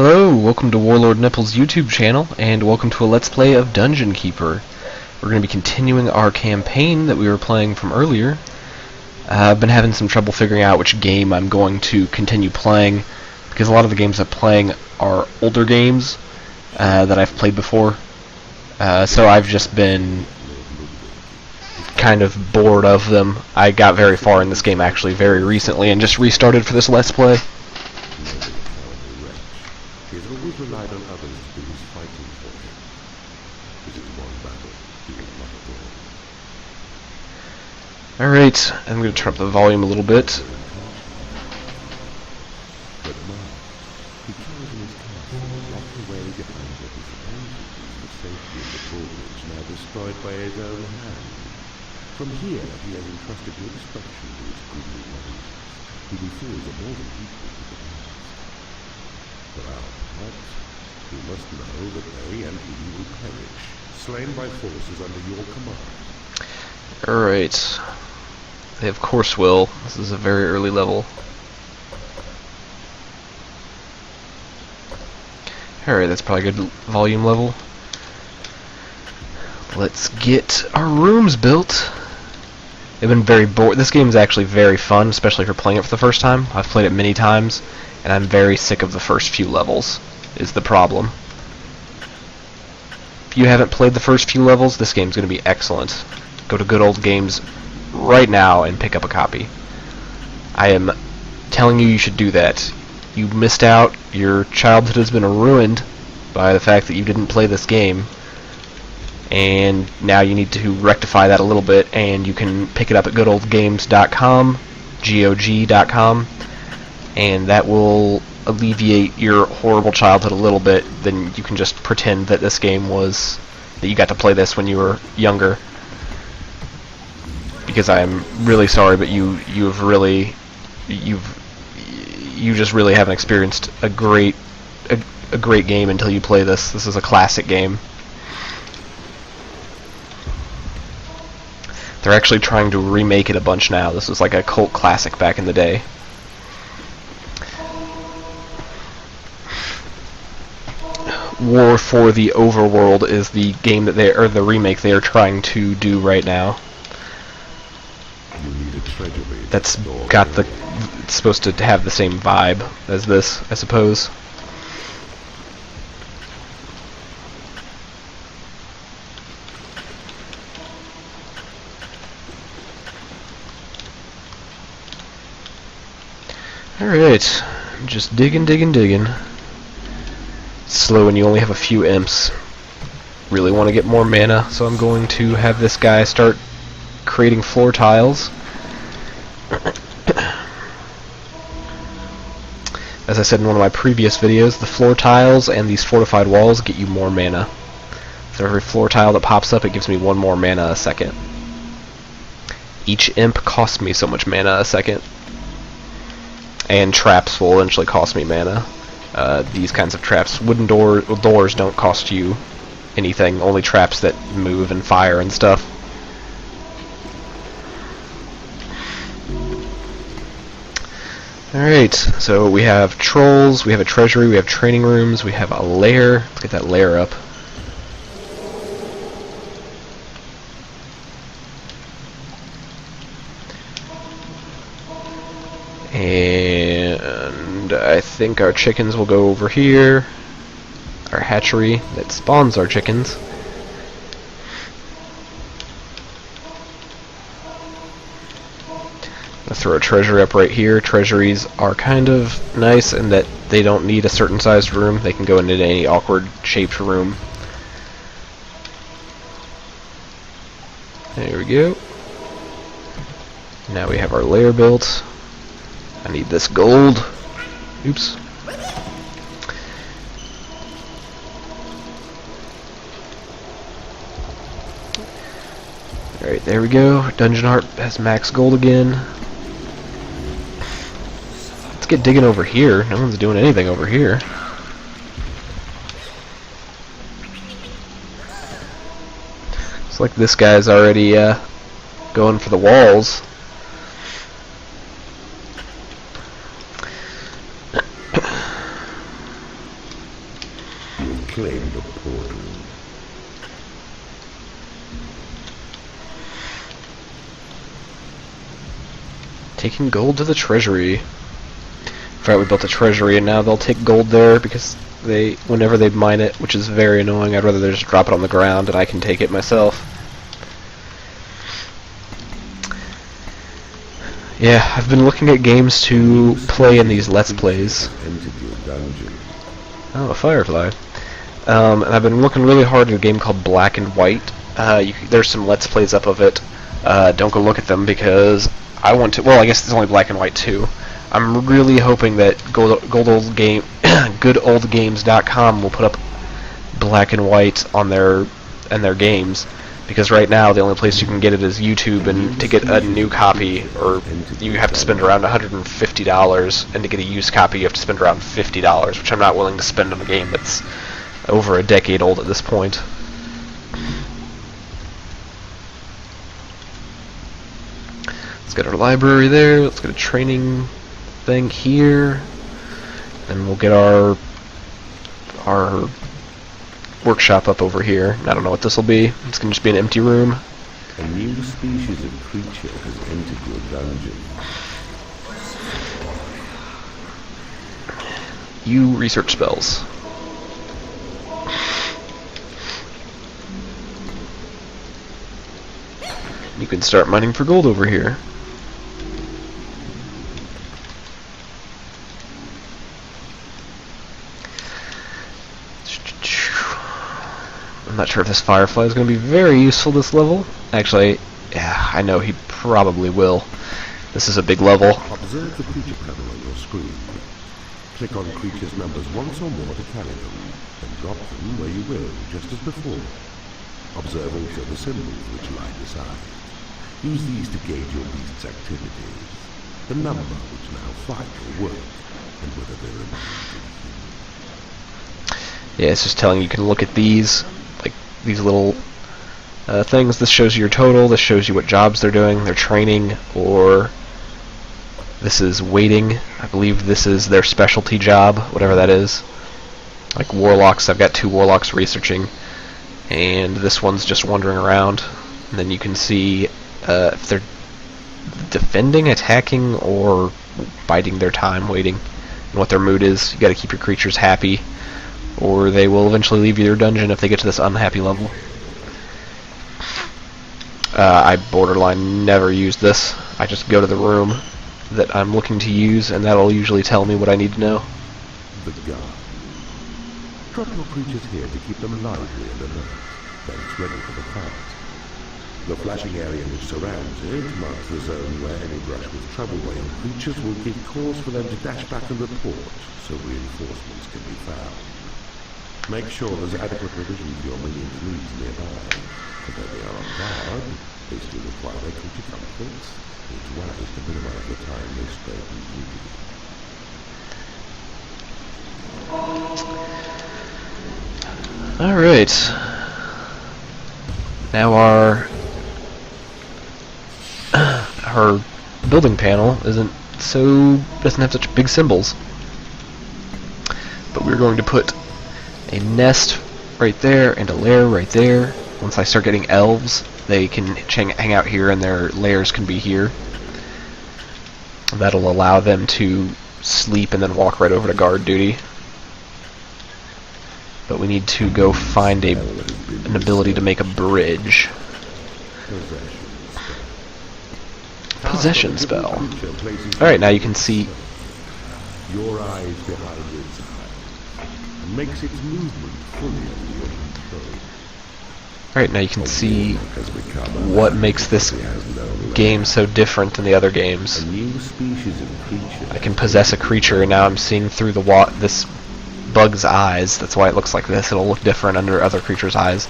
Hello, welcome to Warlord Nipple's YouTube channel, and welcome to a Let's Play of Dungeon Keeper. We're going to be continuing our campaign that we were playing from earlier. I've been having some trouble figuring out which game I'm going to continue playing, because a lot of the games I'm playing are older games that I've played before. So I've just been kind of bored of them. I got very far in this game actually very recently and just restarted for this Let's Play. He has always relied on others to do his fighting for him. It is one battle he will not avoid. Alright, I'm going to turn up the volume a little bit. But now, he carried in his castle and locked away behind what he supposed to be the safety of the drawbridge now destroyed by his own hand. From here, he has entrusted your destruction to his goodly warriors, who he feels are more than equal to the task. For our part, we must know that they and he will perish, slain by forces under your command. Alright. They of course will. This is a very early level. Alright, that's probably a good volume level. Let's get our rooms built. They've been very bored. This game is actually very fun, especially if you're playing it for the first time. I've played it many times, and I'm very sick of the first few levels, is the problem. If you haven't played the first few levels, this game's going to be excellent. Go to Good Old Games right now and pick up a copy. I am telling you, you should do that. You missed out. Your childhood has been ruined by the fact that you didn't play this game, and now you need to rectify that a little bit, and you can pick it up at goodoldgames.com, GOG.com, and that will alleviate your horrible childhood a little bit. Then you can just pretend that this game was, that you got to play this when you were younger. Because I'm really sorry, but you just really haven't experienced a great game until you play this. This is a classic game. They're actually trying to remake it a bunch now. This was like a cult classic back in the day. War for the Overworld is the game that the remake they are trying to do right now. You need a treasury. That's got the, it's supposed to have the same vibe as this, I suppose. Alright, just digging. Slow when you only have a few imps. Really want to get more mana, so I'm going to have this guy start creating floor tiles. As I said in one of my previous videos, the floor tiles and these fortified walls get you more mana. For every floor tile that pops up, it gives me one more mana a second. Each imp costs me so much mana a second. And traps will eventually cost me mana. These kinds of traps. Wooden doors don't cost you anything, only traps that move and fire and stuff. Alright, so we have trolls, we have a treasury, we have training rooms, we have a lair. Let's get that lair up. And I think our chickens will go over here. Our hatchery that spawns our chickens. Let's throw a treasury up right here. Treasuries are kind of nice in that they don't need a certain sized room. They can go into any awkward shaped room. There we go. Now we have our lair built. I need this gold. Oops. Alright, there we go. Dungeon Heart has max gold again. Let's get digging over here. No one's doing anything over here. It's like this guy's already going for the walls. claim the portal. Taking gold to the treasury. Right, we built a treasury, and now they'll take gold there because whenever they mine it, which is very annoying. I'd rather they just drop it on the ground and I can take it myself. Yeah, I've been looking at games to play in these Let's Plays. Oh, a firefly. And I've been looking really hard at a game called Black and White. There's some Let's Plays up of it. Don't go look at them because I want to. Well, I guess it's only Black and White too. I'm really hoping that goodoldgames.com will put up Black and White on their games, because right now the only place you can get it is YouTube, and to get a new copy, or you have to spend around $150, and to get a used copy you have to spend around $50, which I'm not willing to spend on a game that's over a decade old at this point. Let's get our library there. Let's get a training thing here, and we'll get our workshop up over here. I don't know what this will be. It's gonna just be an empty room. A new species of creature has entered your dungeon. You research spells. You can start mining for gold over here. I'm not sure if this firefly is going to be very useful this level. Actually, yeah, I know he probably will. This is a big level. Observe the creature panel on your screen. Click on creatures' numbers once or more to carry them, and drop them where you will, just as before. Observe also the symbols which lie beside. Use these to gauge your beast's activities, the number which now fight or work, and whether they remain. Yeah, it's just telling you can look at these, like these little things. This shows you your total. This shows you what jobs they're doing. They're training, or this is waiting. I believe this is their specialty job, whatever that is. Like warlocks, I've got 2 warlocks researching, and this one's just wandering around. And then you can see if they're defending, attacking, or biding their time, waiting, and what their mood is. You got to keep your creatures happy, or they will eventually leave your dungeon if they get to this unhappy level. I borderline never use this. I just go to the room that I'm looking to use, and that'll usually tell me what I need to know. The guard. Drop your creatures here to keep them lively and alert, once ready for the fight. The flashing area which surrounds it marks the zone where any brush with trouble by your creatures will give cause for them to dash back and report, so reinforcements can be found. Make sure there's adequate provision for your minions' needs nearby, for though they are on guard, they still require their creature comforts. It's wise to minimize the time they spend in duty. Alright. Now our building panel doesn't have such big symbols. But we're going to put a nest right there and a lair right there. Once I start getting elves, they can hang out here and their lairs can be here. That'll allow them to sleep and then walk right over to guard duty. But we need to go find an ability to make a bridge. Possession spell. Alright, now you can see your eyes behind its eye, and makes its movement fully under your control. Alright, now you can see what makes this game so different than the other games. A new species of creature. I can possess a creature, and now I'm seeing through this bug's eyes. That's why it looks like this. It'll look different under other creatures' eyes.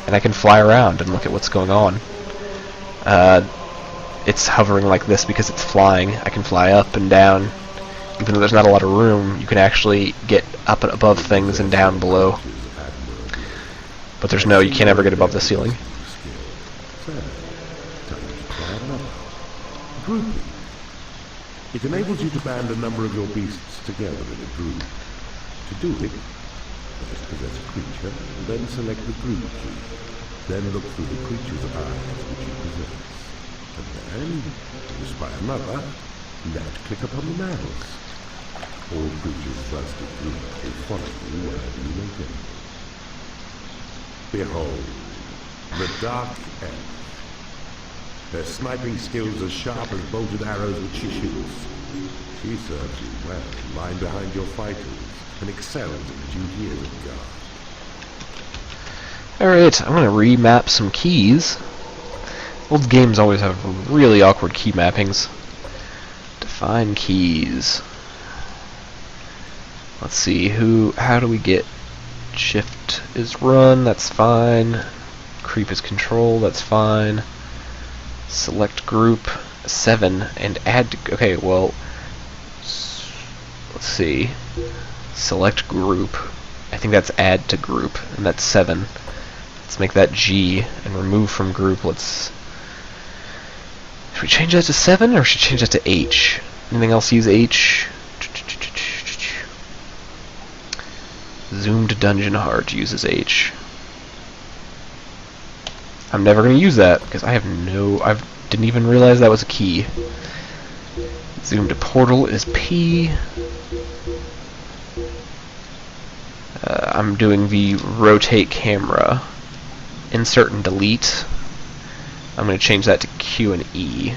And I can fly around and look at what's going on. It's hovering like this because it's flying. I can fly up and down. Even though there's not a lot of room, you can actually get up and above things and down below. But you can't ever get above the ceiling. Grouping. It enables you to band a number of your beasts together in a group. To do it, Possess a creature, and then select the group key. Then look through the creature's eyes which you possess. And then, if you spy another, left-click upon the mouse. All creatures thrust to group will follow you wherever you may go. Behold, the Dark Elf. Her sniping skills as sharp as bolted arrows which she shoots. She serves you well, lying behind your fighters, and excels in duty as a guard. Alright, I'm going to remap some keys. Old games always have really awkward key mappings. Define keys. Let's see, how do we get shift is run, that's fine. Creep is control, that's fine. Select group 7 and add to, okay, well, let's see. Select group. I think that's add to group, and that's 7. Let's make that G and remove from group. Should we change that to 7 or should we change that to H? Anything else use H? Zoomed Dungeon Heart uses H. I'm never going to use that because I didn't even realize that was a key. Zoom to portal is P. I'm doing the rotate camera. Insert and delete. I'm going to change that to Q and E.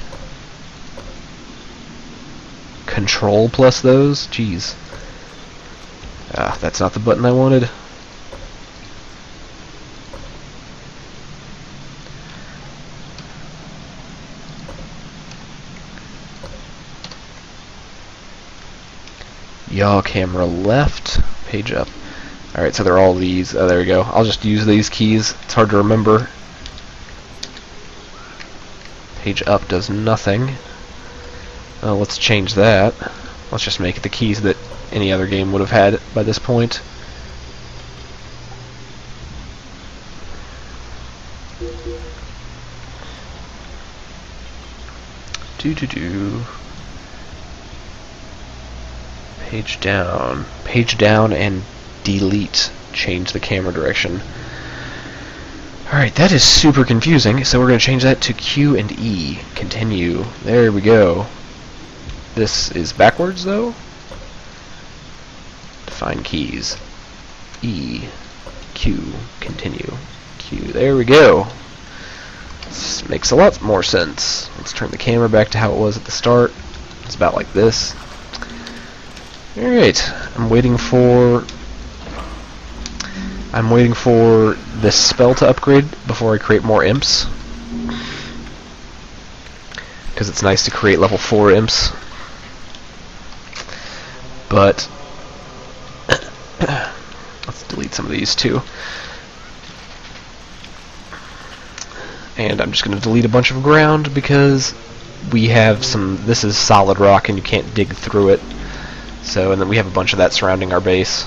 Control plus those? Jeez. That's not the button I wanted. Yaw camera left, page up. Alright, so they're all these. There we go. I'll just use these keys. It's hard to remember. Page up does nothing. Let's change that. Let's just make it the keys that any other game would have had by this point. Page down and delete. Change the camera direction. Alright, that is super confusing, so we're going to change that to Q and E. Continue. There we go. This is backwards, though. Define keys. E. Q. Continue. Q. There we go. This makes a lot more sense. Let's turn the camera back to how it was at the start. It's about like this. Alright, I'm waiting for this spell to upgrade before I create more imps. Because it's nice to create level 4 imps. But let's delete some of these too. And I'm just going to delete a bunch of ground because we have this is solid rock and you can't dig through it. So, and then we have a bunch of that surrounding our base.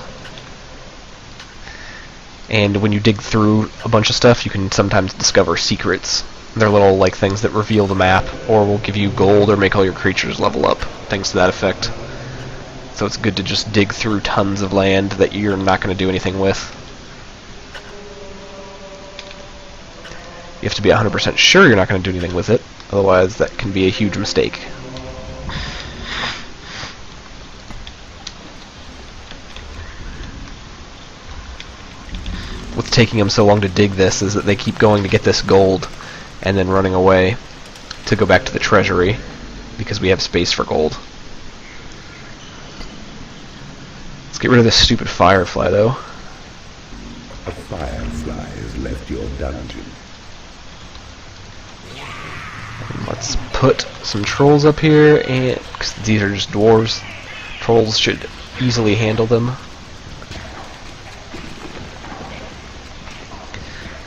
And when you dig through a bunch of stuff, you can sometimes discover secrets. They're little, like, things that reveal the map, or will give you gold, or make all your creatures level up, things to that effect. So it's good to just dig through tons of land that you're not going to do anything with. You have to be 100% sure you're not going to do anything with it, otherwise that can be a huge mistake. What's taking them so long to dig this is that they keep going to get this gold and then running away to go back to the treasury because we have space for gold. Let's get rid of this stupid firefly, though. A firefly has left your dungeon. Let's put some trolls up here, and cause these are just dwarves. Trolls should easily handle them.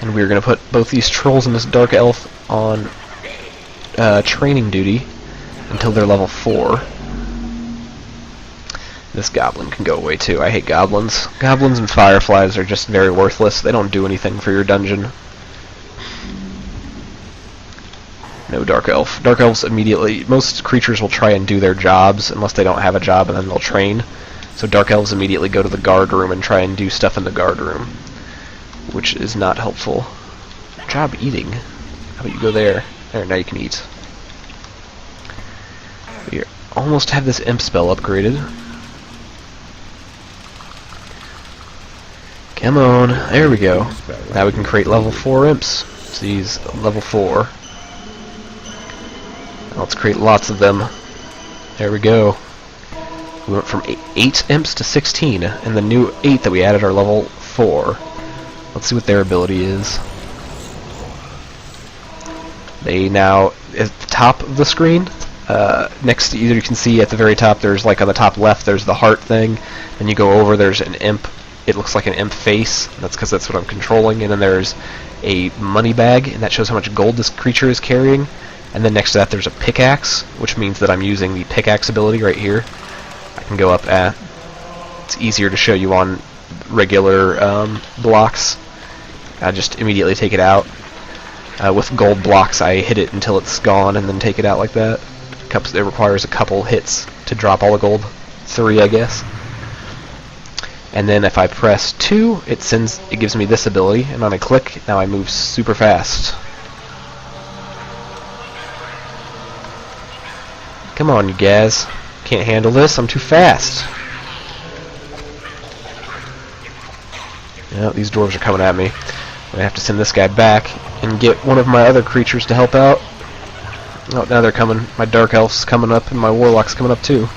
And we're going to put both these trolls and this dark elf on training duty until they're level 4. This goblin can go away too. I hate goblins. Goblins and fireflies are just very worthless. They don't do anything for your dungeon. No dark elf. Dark elves immediately... Most creatures will try and do their jobs unless they don't have a job, and then they'll train. So Dark Elves immediately go to the guard room and try and do stuff in the guard room, which is not helpful. Good job eating. How about you go there? There, now you can eat. We almost have this imp spell upgraded. Come on, there we go. Now we can create level 4 imps. So these level 4. Now let's create lots of them. There we go. We went from 8 imps to 16, and the new 8 that we added are level 4. Let's see what their ability is. They now, at the top of the screen, next to either you can see at the very top, there's like on the top left, there's the heart thing. Then you go over, there's an imp. It looks like an imp face. That's because that's what I'm controlling. And then there's a money bag, and that shows how much gold this creature is carrying. And then next to that, there's a pickaxe, which means that I'm using the pickaxe ability right here. I can go up at. It's easier to show you on regular blocks. I just immediately take it out. With gold blocks, I hit it until it's gone, and then take it out like that. It requires a couple hits to drop all the gold. 3, I guess. And then if I press 2, it gives me this ability, and when I click, now I move super fast. Come on, you guys. Can't handle this, I'm too fast. Yeah, these dwarves are coming at me. I'm gonna have to send this guy back and get one of my other creatures to help out. Oh, now they're coming. My Dark Elf's coming up, and my Warlock's coming up too.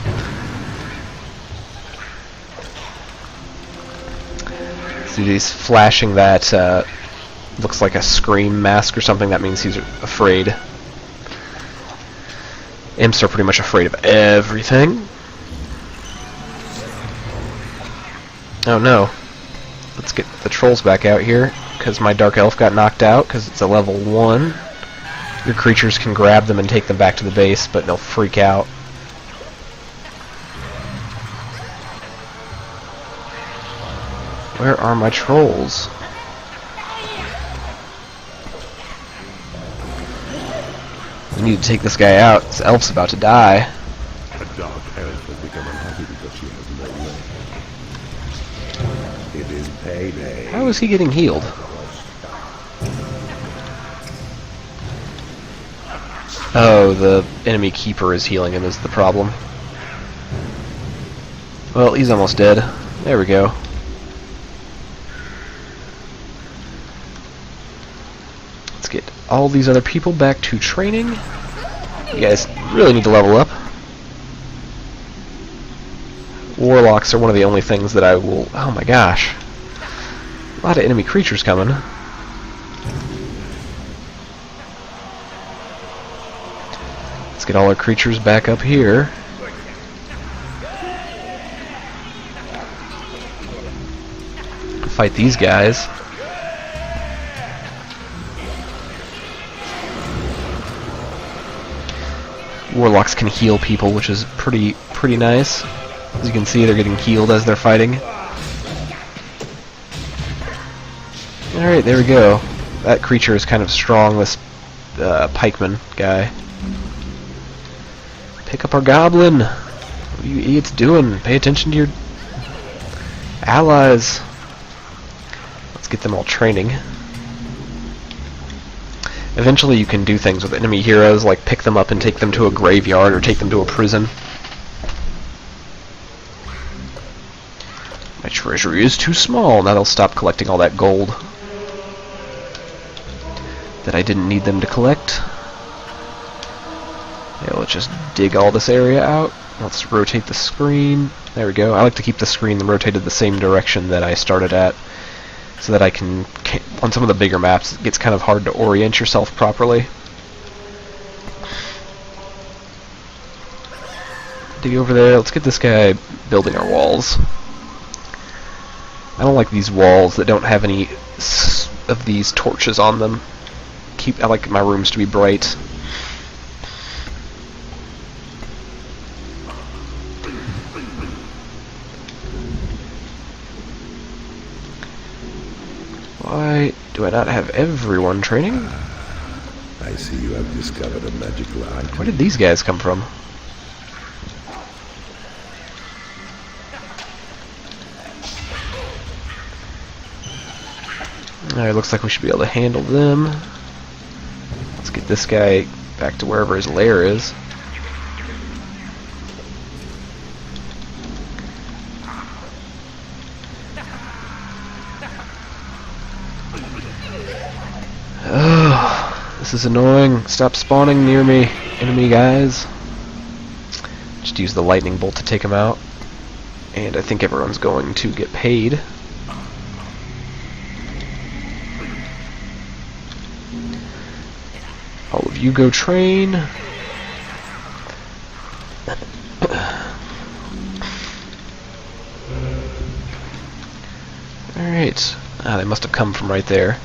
See, he's flashing that, looks like a scream mask or something. That means he's afraid. Imps are pretty much afraid of everything. Oh no. Let's get the trolls back out here, because my Dark Elf got knocked out, because it's a level 1. Your creatures can grab them and take them back to the base, but they'll freak out. Where are my trolls? We need to take this guy out. This elf's about to die. A dark elf has become unhappy because she has no way. It is payday. How is he getting healed? Oh, the enemy keeper is healing him is the problem. Well, he's almost dead. There we go. Let's get all these other people back to training. You guys really need to level up. Warlocks are one of the only things that I will... Oh my gosh. A lot of enemy creatures coming. Let's get all our creatures back up here. Fight these guys. Warlocks can heal people, which is pretty nice. As you can see, they're getting healed as they're fighting. Alright, there we go. That creature is kind of strong, this pikeman guy. Pick up our goblin! What are you idiots doing? Pay attention to your allies. Let's get them all training. Eventually you can do things with enemy heroes, like pick them up and take them to a graveyard or take them to a prison. My treasury is too small. Now they'll stop collecting all that gold that I didn't need them to collect. Yeah, let's just dig all this area out. Let's rotate the screen. There we go. I like to keep the screen rotated the same direction that I started at, so that I can, on some of the bigger maps, it gets kind of hard to orient yourself properly. Dig over there. Let's get this guy building our walls. I don't like these walls that don't have any of these torches on them. I like my rooms to be bright. Why do I not have everyone training? I see you have discovered a magical item. Where did these guys come from? Alright, looks like we should be able to handle them. Let's get this guy back to wherever his lair is. Oh, this is annoying. Stop spawning near me, enemy guys. Just use the lightning bolt to take him out. And I think everyone's going to get paid. All of you go train. Alright. Ah, they must have come from right there.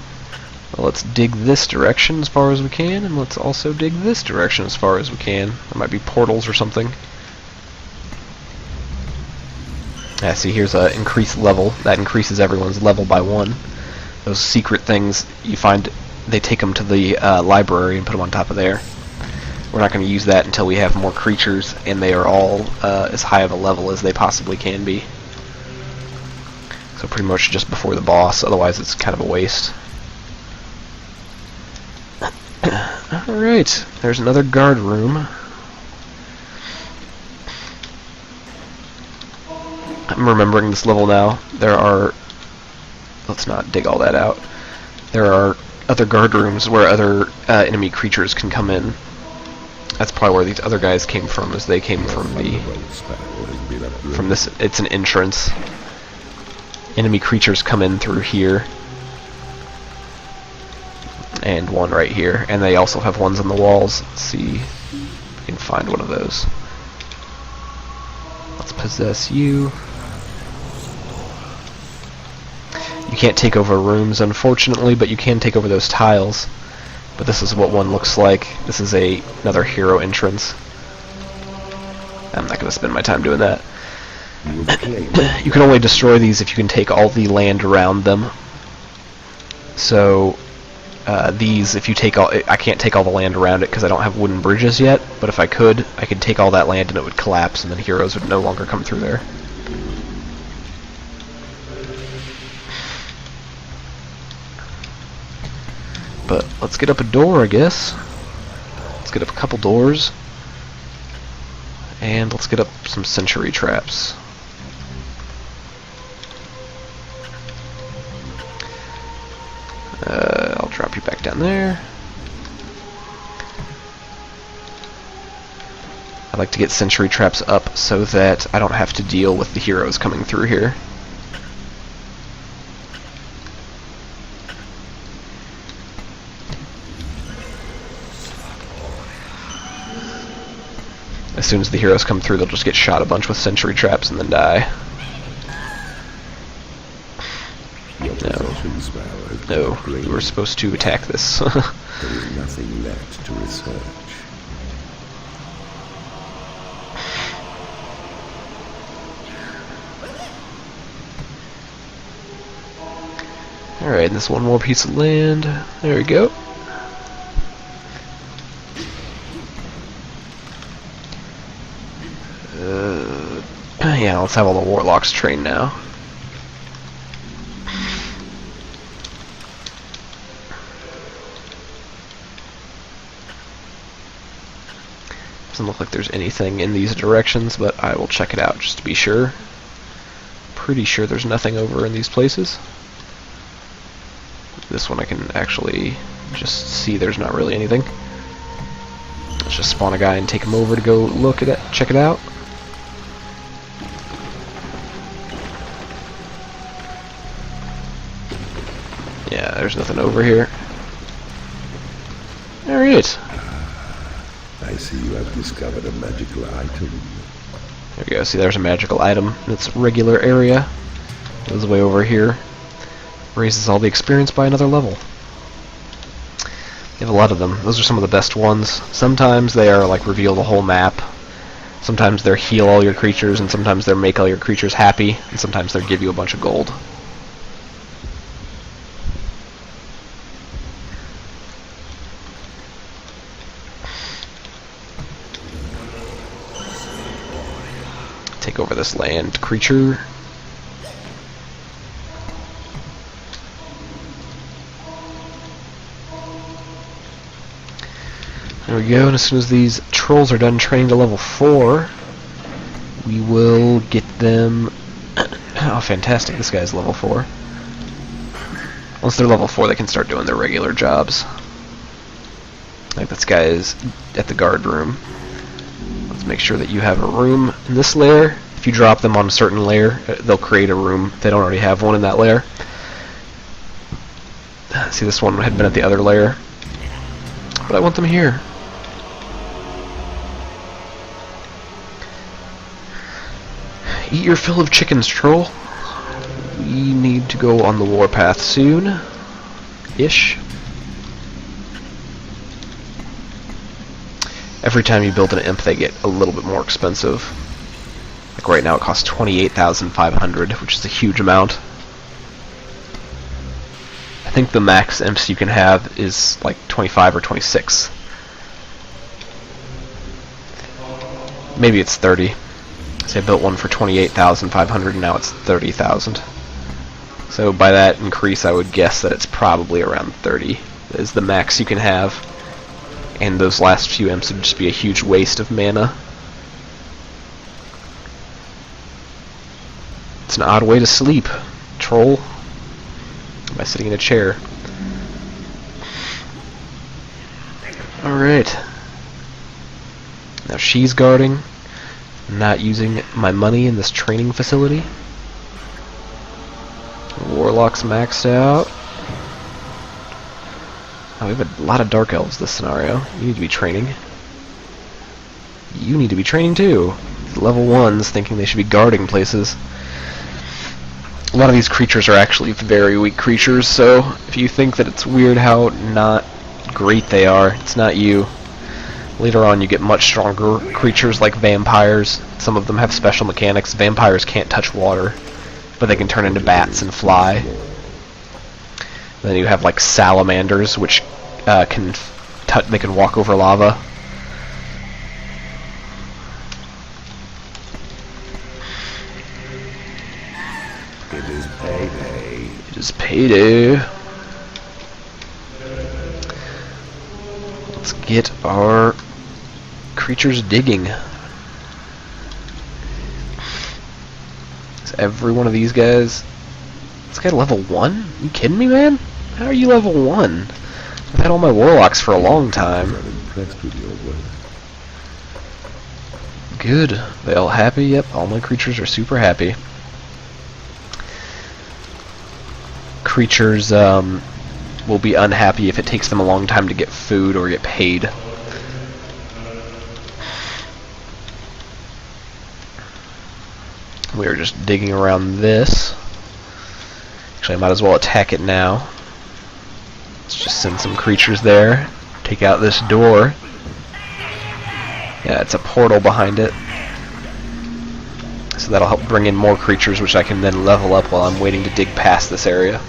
Well, let's dig this direction as far as we can, and let's also dig this direction as far as we can. There might be portals or something. Yeah, see, here's a increased level. That increases everyone's level by 1. Those secret things, you find, they take them to the library and put them on top of there. We're not going to use that until we have more creatures, and they are all as high of a level as they possibly can be. So pretty much just before the boss, otherwise it's kind of a waste. Alright, there's another guard room. I'm remembering this level now. There are... Let's not dig all that out. There are other guard rooms where other enemy creatures can come in. That's probably where these other guys came from, as they came from the... From this... It's an entrance. Enemy creatures come in through here. And one right here. And they also have ones on the walls. Let's see if we can find one of those. Let's possess you. You can't take over rooms, unfortunately, but you can take over those tiles. But this is what one looks like. This is another hero entrance. I'm not going to spend my time doing that. You can only destroy these if you can take all the land around them. So these, if you take all, I can't take all the land around it because I don't have wooden bridges yet. But if I could take all that land and it would collapse, and then heroes would no longer come through there. But let's get up a door, I guess. Let's get up a couple doors. And let's get up some sentry traps. I'll drop you back down there. I like to get sentry traps up so that I don't have to deal with the heroes coming through here. As soon as the heroes come through, they'll just get shot a bunch with sentry traps and then die. No, we were supposed to attack this. There is nothing left to research. Alright, this one more piece of land. There we go. Yeah, let's have all the warlocks trained now. Doesn't look like there's anything in these directions, but I will check it out just to be sure. Pretty sure there's nothing over in these places. This one I can actually just see there's not really anything. Let's just spawn a guy and take him over to go look at it, check it out. Yeah, there's nothing over here. Alright. I see you have discovered a magical item. There we go. See, there's a magical item. It's regular area. It was way over here. Raises all the experience by another level. You have a lot of them. Those are some of the best ones. Sometimes they are like reveal the whole map. Sometimes they're heal all your creatures, and sometimes they're make all your creatures happy, and sometimes they'll give you a bunch of gold. Take over this land creature. There we go, and as soon as these trolls are done training to level 4, we will get them... Oh, fantastic, this guy's level 4. Once they're level 4, they can start doing their regular jobs. Like this guy is at the guard room. Let's make sure that you have a room in this layer. If you drop them on a certain layer, they'll create a room if they don't already have one in that layer. See, this one had been at the other layer. But I want them here. Eat your fill of chickens, troll. We need to go on the warpath soon. Ish. Every time you build an imp, they get a little bit more expensive. Like right now, it costs 28,500, which is a huge amount. I think the max imps you can have is like 25 or 26. Maybe it's 30. So I built one for 28,500 and now it's 30,000. So by that increase I would guess that it's probably around 30 is the max you can have. And those last few imps would just be a huge waste of mana. It's an odd way to sleep, troll. By sitting in a chair. Alright. Now she's guarding. Not using my money in this training facility. Warlock's maxed out. Oh, we have a lot of Dark Elves this scenario. You need to be training. You need to be training too. Level 1s thinking they should be guarding places. A lot of these creatures are actually very weak creatures, so if you think that it's weird how not great they are, it's not you. Later on you get much stronger creatures like vampires. Some of them have special mechanics. Vampires can't touch water, but they can turn into bats and fly. Then you have like salamanders, which they can walk over lava. It is payday. It is payday. Let's get our creatures digging. Is every one of these guys... This guy level 1? Are you kidding me, man? How are you level 1? I've had all my warlocks for a long time. I'm impressed with your work. Good. They all happy? Yep, all my creatures are super happy. Creatures will be unhappy if it takes them a long time to get food or get paid. We are just digging around this. Actually, I might as well attack it now. Let's just send some creatures there. Take out this door. Yeah, it's a portal behind it. So that'll help bring in more creatures, which I can then level up while I'm waiting to dig past this area.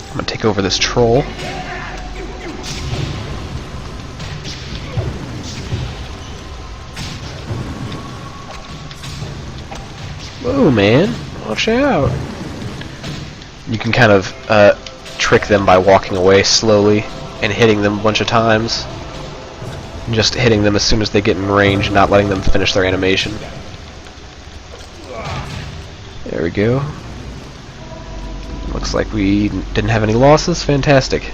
I'm gonna take over this troll. Whoa, man. Watch out. You can kind of trick them by walking away slowly and hitting them a bunch of times. And just hitting them as soon as they get in range and not letting them finish their animation. There we go. Looks like we didn't have any losses. Fantastic.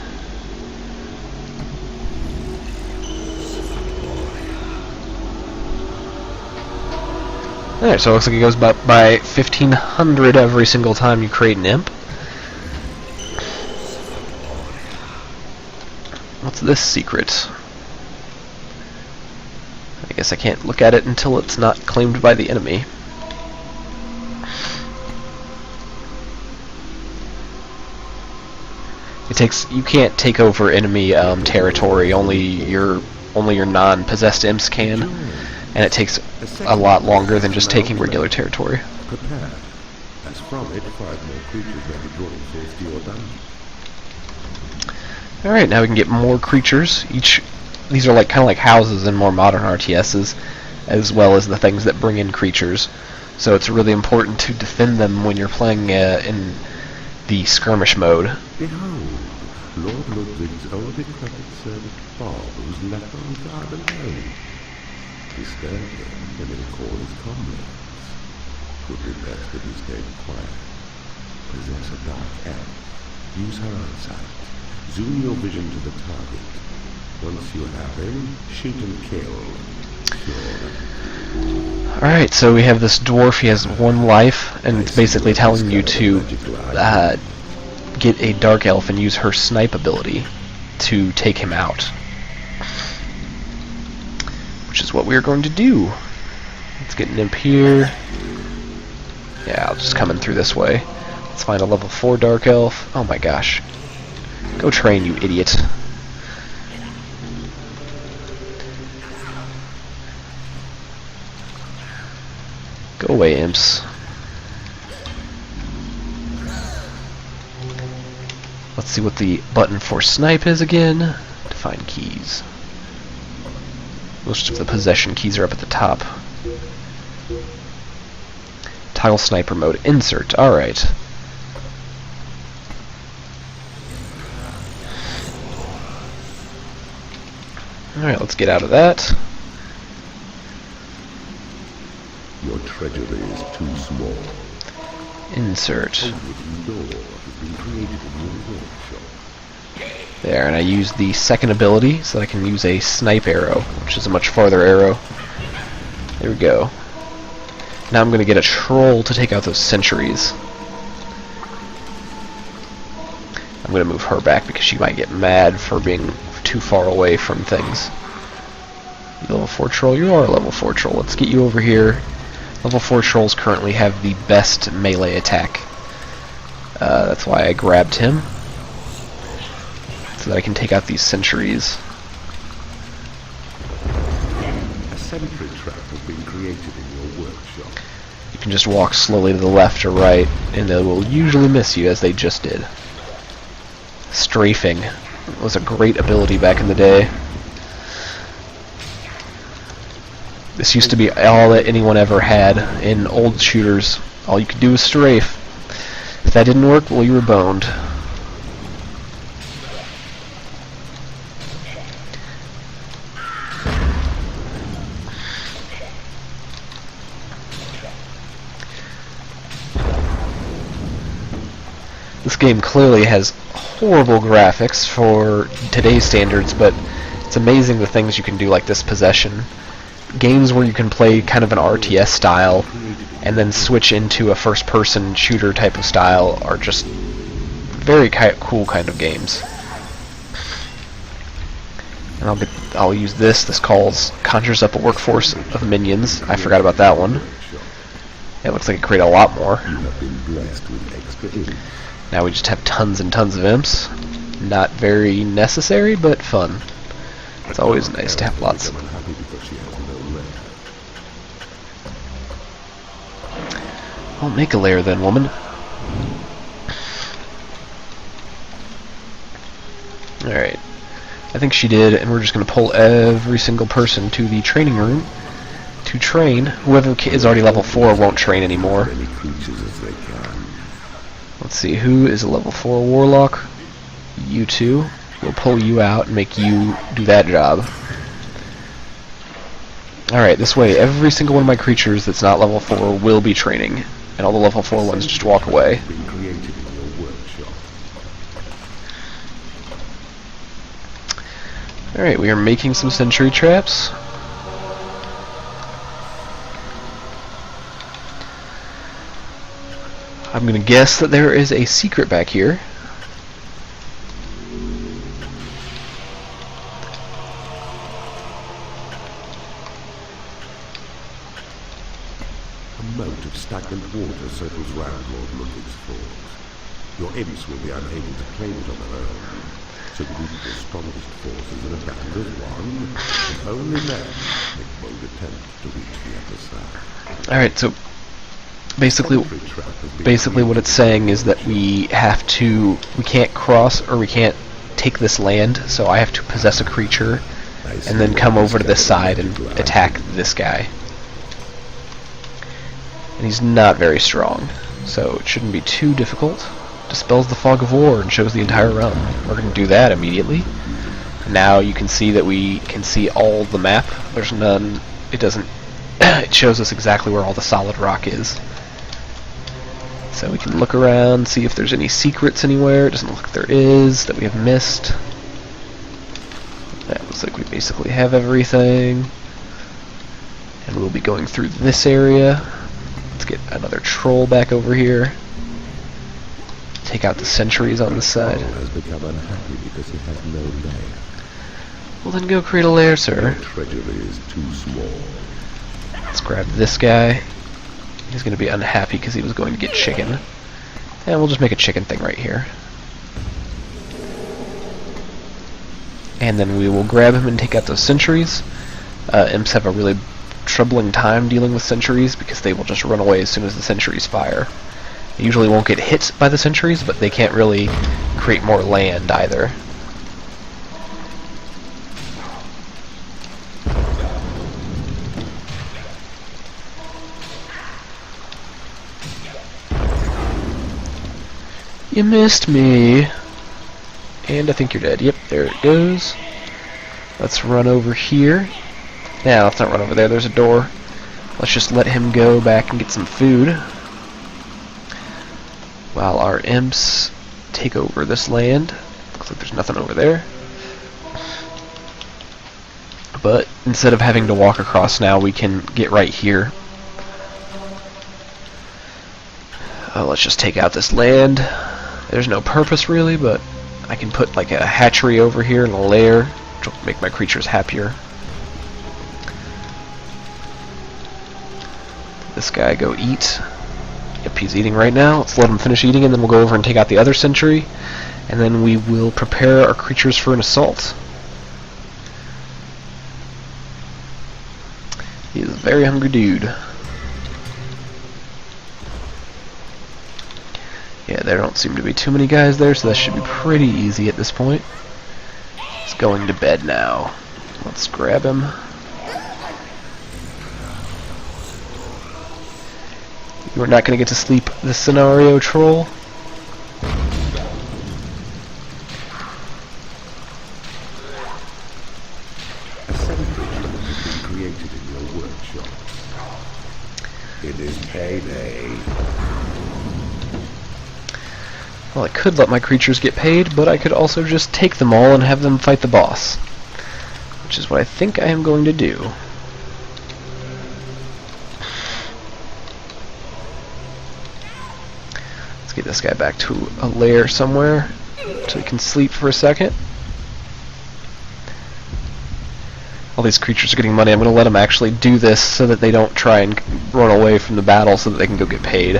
Alright, so it looks like it goes by 1,500 every single time you create an imp. What's this secret? I guess I can't look at it until it's not claimed by the enemy. You can't take over enemy territory. Only your non-possessed imps can, and it takes a lot longer than just taking regular territory. Prepare. As from it, 5 more creatures may be brought in safety or done. Alright, now we can get more creatures. These are kind of like houses in more modern RTSs, as well as the things that bring in creatures. So it's really important to defend them when you're playing in the skirmish mode. Behold, Lord Ludwig's old decrepit servant Bob was left on guard alone. Disturb him and he'll call his comrades. Could be best if he stayed quiet. Possess a dark elf. Use her eyesight. Zoom your vision to the target. Once you have him, shoot and kill. Alright, so we have this dwarf. He has 1 life, and it's basically telling you to get a dark elf and use her snipe ability to take him out, which is what we're going to do. Let's get an imp here. Yeah, I'll just come in through this way. Let's find a level 4 dark elf. Oh my gosh. Go train, you idiot. Go away, imps. Let's see what the button for snipe is again. Define keys. Most of the possession keys are up at the top. Toggle sniper mode. Insert. Alright. Alright, let's get out of that. Your treasury is too small. Insert. A wooden door has been created in your workshop. There, and I use the second ability so that I can use a snipe arrow, which is a much farther arrow. There we go. Now I'm going to get a troll to take out those sentries. I'm going to move her back because she might get mad for being too far away from things. You level 4 troll? You are a level 4 troll. Let's get you over here. Level 4 trolls currently have the best melee attack. That's why I grabbed him, so that I can take out these sentries. A sentry trap has been created in your workshop. You can just walk slowly to the left or right, and they will usually miss you, as they just did. Strafing was a great ability back in the day. This used to be all that anyone ever had in old shooters. All you could do was strafe. If that didn't work, well, you were boned. This game clearly has horrible graphics for today's standards, but it's amazing the things you can do, like this possession. Games where you can play kind of an RTS style and then switch into a first-person shooter type of style are just very cool kind of games. And I'll use this. This conjures up a workforce of minions. I forgot about that one. It looks like it created a lot more. Now we just have tons and tons of imps. Not very necessary, but fun. It's always nice to have lots. Well, make a lair then, woman. Alright. I think she did, and we're just going to pull every single person to the training room to train. Whoever is already level 4 won't train anymore. Let's see, who is a level 4 warlock? You two. We'll pull you out and make you do that job. Alright, this way, every single one of my creatures that's not level 4 will be training, and all the level 4 ones just walk away. Alright, we are making some sentry traps. I'm gonna guess that there is a secret back here. A moat of stagnant water circles round Lord Ludwig's fort. Your imps will be unable to claim it on their own, so group your strongest forces in a band of one, and only then make bold attempt to reach the other side. Alright, so basically what it's saying is that we can't cross, or we can't take this land, so I have to possess a creature and then come over to this side and attack this guy. And he's not very strong, so it shouldn't be too difficult. dispels the fog of war and shows the entire realm. We're going to do that immediately. Now you can see that we can see all the map. There's none. It doesn't. It shows us exactly where all the solid rock is. So we can look around, see if there's any secrets anywhere. It doesn't look like there is that we have missed. That looks like we basically have everything. And we'll be going through this area. Let's get another troll back over here. Take out the sentries on the side. Has become unhappy because he has no lair. Well, then go create a lair, sir. The treasury is too small. Let's grab this guy. He's going to be unhappy because he was going to get chicken. And we'll just make a chicken thing right here. And then we will grab him and take out those sentries. Imps have a really troubling time dealing with sentries because they will just run away as soon as the sentries fire. They usually won't get hit by the sentries, but they can't really create more land either. You missed me. And I think you're dead. Yep, there it goes. Let's run over here. Now, let's not run over there. There's a door. Let's just let him go back and get some food. While our imps take over this land. Looks like there's nothing over there. But instead of having to walk across now, we can get right here. Let's just take out this land. There's no purpose really, but I can put like a hatchery over here and a lair, which will make my creatures happier. This guy go eat. Yep, he's eating right now. Let's let him finish eating, and then we'll go over and take out the other sentry, and then we will prepare our creatures for an assault. He is a very hungry dude. Yeah, there don't seem to be too many guys there, so that should be pretty easy at this point. He's going to bed now. Let's grab him. You're not going to get to sleep this scenario, troll. A sentry has been created in your workshop. It is payday. Well, I could let my creatures get paid, but I could also just take them all and have them fight the boss. Which is what I think I am going to do. Let's get this guy back to a lair somewhere so he can sleep for a second. All these creatures are getting money. I'm going to let them actually do this so that they don't try and run away from the battle so that they can go get paid.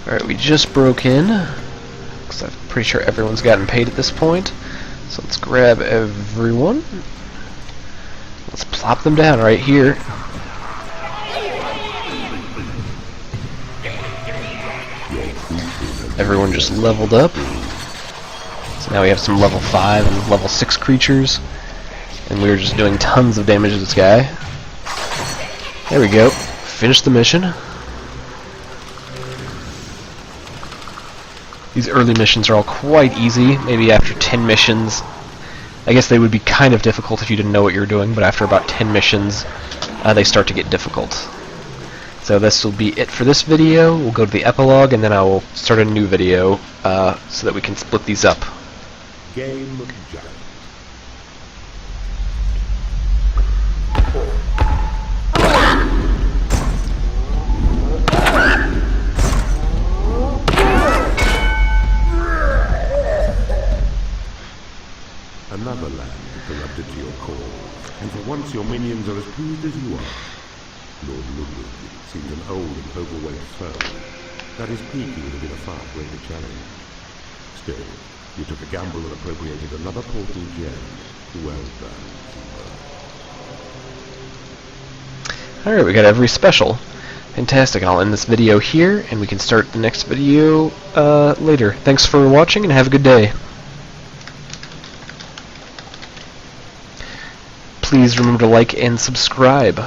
Alright, we just broke in, because I'm pretty sure everyone's gotten paid at this point. So let's grab everyone. Let's plop them down right here. Everyone just leveled up. So now we have some level 5 and level 6 creatures. And we're just doing tons of damage to this guy. There we go. Finish the mission. These early missions are all quite easy. Maybe after 10 missions, I guess they would be kind of difficult if you didn't know what you were doing, but after about 10 missions, they start to get difficult. So this will be it for this video. We'll go to the epilogue, and then I will start a new video so that we can split these up. Game Giant. Another land corrupted to your core, and for once your minions are as pleased as you are. Lord Ludwig seems an old and overweight foe. That his peaking would have been a far greater challenge. Still, you took a gamble and appropriated another portal gem. Well done. Alright, we got every special. Fantastic, and I'll end this video here, and we can start the next video later. Thanks for watching, and have a good day. Please remember to like and subscribe.